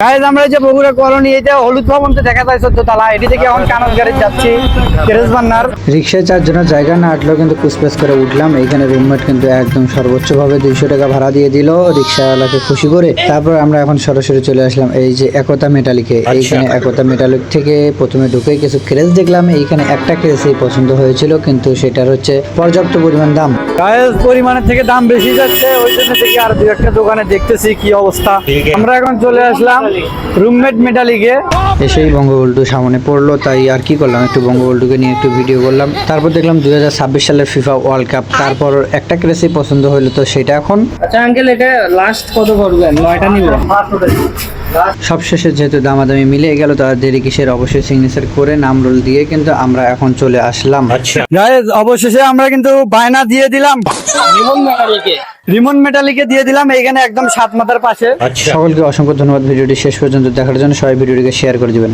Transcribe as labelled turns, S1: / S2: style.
S1: Guys আমরা যে Bogura colony এটা হলুদ ভবনতে দেখা যায় 14 তলা, এটি থেকে এখন কানক গাড়ি যাচ্ছি কেরেসবান্নার।
S2: রিক্সায় 4 জনের জায়গা না আটলেও কিন্তু কুচপেস করে উঠলাম। এইখানে রুমমেট কিন্তু একদম সর্বোচ্চ ভাবে 200 টাকা ভাড়া দিয়ে দিল রিক্সাওয়ালাকে খুশি করে। তারপর আমরা এখন সরাসরি চলে আসলাম এই যে একতা মেটালিকে। এইখানে একতা মেটালিক থেকে প্রথমে ঢুকে কিছু ক্রেজ দেখলাম। এইখানে একটা ক্রেজই পছন্দ হয়েছিল, কিন্তু সেটার হচ্ছে পর্যাপ্ত পরিমাণ দাম।
S1: গাইজ পরিমাণের থেকে দাম বেশি যাচ্ছে, ওই জন্য থেকে আর দুই একটা দোকানে দেখতেছি কি অবস্থা। আমরা এখন চলে আসলাম রুমমেট মেটালিকে।
S2: এসেই বঙ্গবন্ধু সামনে পড়লো, তাই আর কি করলাম, একটু বঙ্গবন্ধুকে নিয়ে একটু ভিডিও করলাম। তারপর দেখলাম 2026 সালের ফিফা ওয়ার্ল্ড কাপ। তারপর একটা ক্রেসই পছন্দ হলো, তো সেটা এখন।
S3: আচ্ছা আঙ্কেল, এটা লাস্ট কত করবেন? 9টা নিব।
S2: সবশেষে যেহেতু দামাদামি মিলে গেল, তার দেরি কিসের, অবশ্যই সিগনেচার করে নাম রোল দিয়ে কিন্তু আমরা এখন চলে আসলাম।
S1: গাইজ অবশেষে আমরা কিন্তু বায়না দিয়ে দিলাম রিমন মেটালিকে দিয়ে দিলাম, এইখানে একদম 7 মাথার পাশে।
S2: সকলকে অসংখ্য ধন্যবাদ ভিডিওটি শেষ পর্যন্ত দেখার জন্য। সবাই ভিডিওটিকে শেয়ার করে দিবেন।